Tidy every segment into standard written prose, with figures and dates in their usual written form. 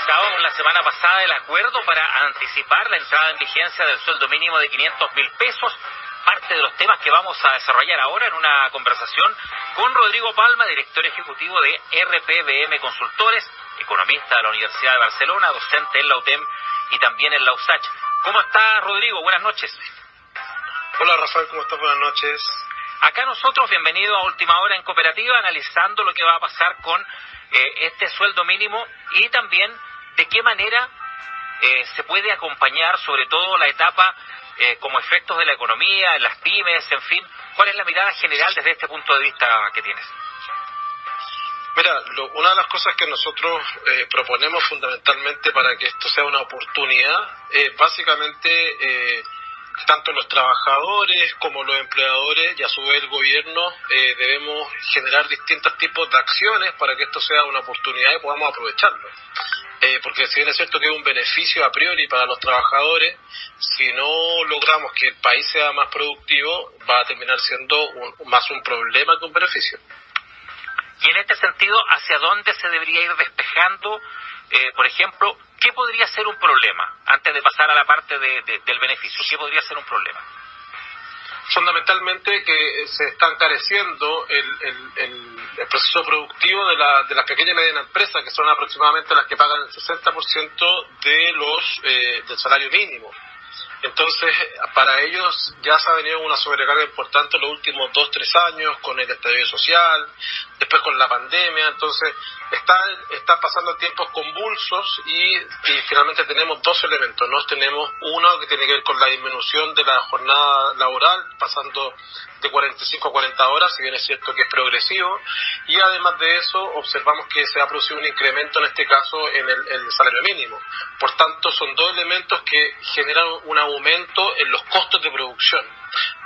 Comentábamos la semana pasada el acuerdo para anticipar la entrada en vigencia del sueldo mínimo de 500.000 pesos, parte de los temas que vamos a desarrollar ahora en una conversación con Rodrigo Palma, director ejecutivo de RPBM Consultores, economista de la Universidad de Barcelona, docente en la UTEM y también en la USACH. ¿Cómo está, Rodrigo? Buenas noches. Hola, Rafael, ¿cómo estás? Buenas noches. Acá nosotros, bienvenido a Última Hora en Cooperativa, analizando lo que va a pasar con este sueldo mínimo y también de qué manera se puede acompañar sobre todo la etapa como efectos de la economía, en las pymes, en fin. ¿Cuál es la mirada general desde este punto de vista que tienes? Mira, una de las cosas que nosotros proponemos fundamentalmente para que esto sea una oportunidad es básicamente tanto los trabajadores como los empleadores y a su vez el gobierno debemos generar distintos tipos de acciones para que esto sea una oportunidad y podamos aprovecharlo. Porque si bien es cierto que es un beneficio a priori para los trabajadores, si no logramos que el país sea más productivo, va a terminar siendo más un problema que un beneficio. Y en este sentido, ¿hacia dónde se debería ir despejando? Por ejemplo, ¿qué podría ser un problema? Antes de pasar a la parte del beneficio, ¿qué podría ser un problema? Fundamentalmente que se está encareciendo el proceso productivo de las pequeñas y medianas empresas, que son aproximadamente las que pagan el 60% del salario mínimo. Entonces, para ellos ya se ha venido una sobrecarga importante en los últimos 2-3 años, con el estallido social, después con la pandemia. Entonces, están pasando tiempos convulsos y finalmente tenemos dos elementos, ¿no? Tenemos uno que tiene que ver con la disminución de la jornada laboral, pasando de 45 a 40 horas, si bien es cierto que es progresivo, y además de eso observamos que se ha producido un incremento en este caso en el salario mínimo. Por tanto, son dos elementos que generan un aumento en los costos de producción.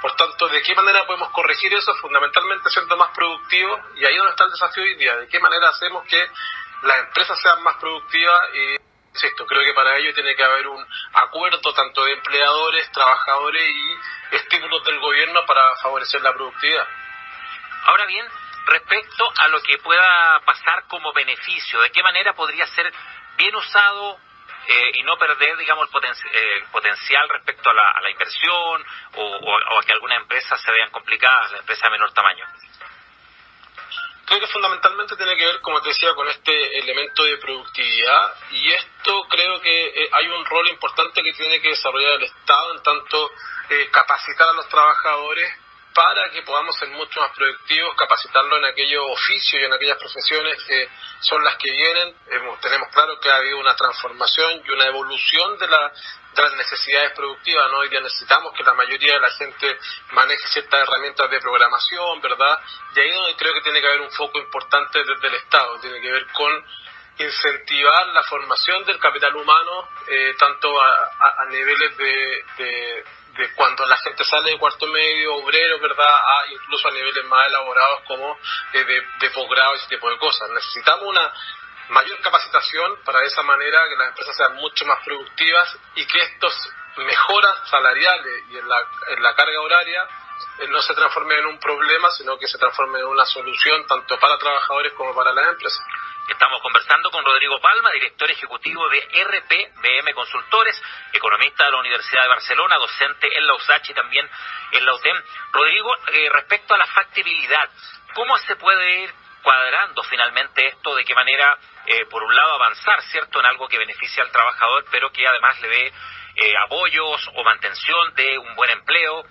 Por tanto, ¿de qué manera podemos corregir eso? Fundamentalmente siendo más productivos, y ahí es donde está el desafío hoy día. ¿De qué manera hacemos que las empresas sean más productivas? Insisto, creo que para ello tiene que haber un acuerdo tanto de empleadores, trabajadores y estímulos del gobierno para favorecer la productividad. Ahora bien, respecto a lo que pueda pasar como beneficio, ¿de qué manera podría ser bien usado y no perder, digamos, el potencial respecto a la inversión o a que algunas empresas se vean complicadas, las empresas de menor tamaño? Creo que fundamentalmente tiene que ver, como te decía, con este elemento de productividad, y esto creo que hay un rol importante que tiene que desarrollar el Estado, en tanto capacitar a los trabajadores para que podamos ser mucho más productivos, capacitarlos en aquellos oficios y en aquellas profesiones que son las que vienen. Tenemos claro que ha habido una transformación y una evolución de las necesidades productivas, ¿no? Hoy día necesitamos que la mayoría de la gente maneje ciertas herramientas de programación, ¿verdad? Y ahí es donde creo que tiene que haber un foco importante desde el Estado, tiene que ver con incentivar la formación del capital humano, tanto a niveles de cuando la gente sale de cuarto medio, obrero, ¿verdad?, incluso a niveles más elaborados como de posgrado y ese tipo de cosas. Necesitamos una mayor capacitación para de esa manera que las empresas sean mucho más productivas y que estos mejoras salariales y en la carga horaria no se transformen en un problema, sino que se transformen en una solución tanto para trabajadores como para las empresas. Estamos conversando con Rodrigo Palma, director ejecutivo de RPBM Consultores, economista de la Universidad de Barcelona, docente en la USACH y también en la UTEM. Rodrigo, respecto a la factibilidad, ¿cómo se puede ir cuadrando finalmente esto? ¿De qué manera, por un lado, avanzar, cierto, en algo que beneficia al trabajador, pero que además le dé apoyos o mantención de un buen empleo?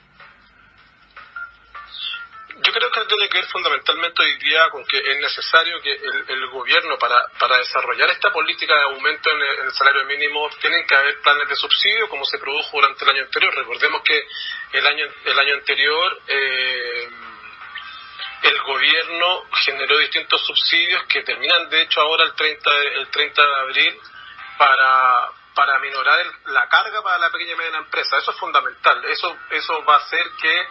Yo creo que tiene que ver fundamentalmente hoy día con que es necesario que el gobierno, para desarrollar esta política de aumento en el salario mínimo, tienen que haber planes de subsidio, como se produjo durante el año anterior. Recordemos que el año anterior el gobierno generó distintos subsidios que terminan, de hecho, ahora el 30 de abril para minorar la carga para la pequeña y mediana empresa. Eso es fundamental. Eso va a hacer que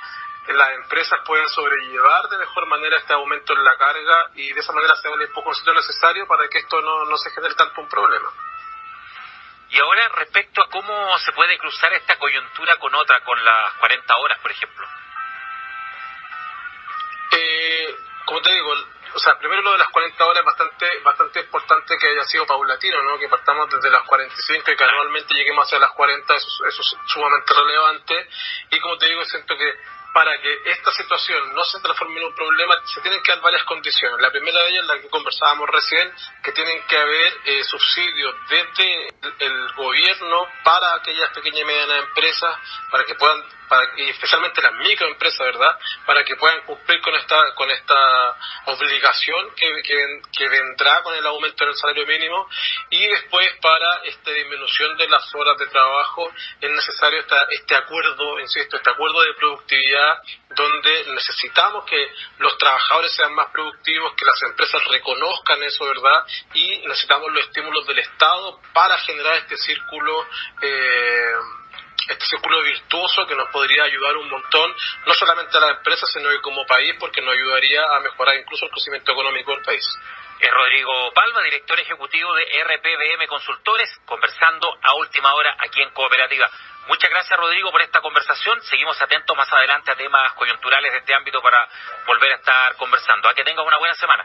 las empresas pueden sobrellevar de mejor manera este aumento en la carga y de esa manera se da el empujoncito necesario para que esto no se genere tanto un problema. Y ahora respecto a cómo se puede cruzar esta coyuntura con otra, con las 40 horas, por ejemplo. Como te digo, o sea, primero lo de las 40 horas es bastante importante que haya sido paulatino, ¿no? Que partamos desde las 45 y que anualmente lleguemos hacia las 40, eso es sumamente relevante. Y como te digo, siento que para que esta situación no se transforme en un problema, se tienen que dar varias condiciones. La primera de ellas, la que conversábamos recién, que tienen que haber subsidios desde el gobierno para aquellas pequeñas y medianas empresas, y especialmente las microempresas, ¿verdad?, para que puedan cumplir con esta obligación que vendrá con el aumento del salario mínimo. Y después, para esta disminución de las horas de trabajo, es necesario este acuerdo, insisto, este acuerdo de productividad, donde necesitamos que los trabajadores sean más productivos, que las empresas reconozcan eso, ¿verdad?, y necesitamos los estímulos del Estado para generar este círculo virtuoso que nos podría ayudar un montón, no solamente a las empresas, sino que como país, porque nos ayudaría a mejorar incluso el crecimiento económico del país. Es Rodrigo Palma, director ejecutivo de RPBM Consultores, conversando a última hora aquí en Cooperativa. Muchas gracias, Rodrigo, por esta conversación. Seguimos atentos más adelante a temas coyunturales de este ámbito para volver a estar conversando. A que tengas una buena semana.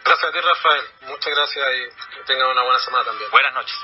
Gracias a ti, Rafael. Muchas gracias y que tengas una buena semana también. Buenas noches.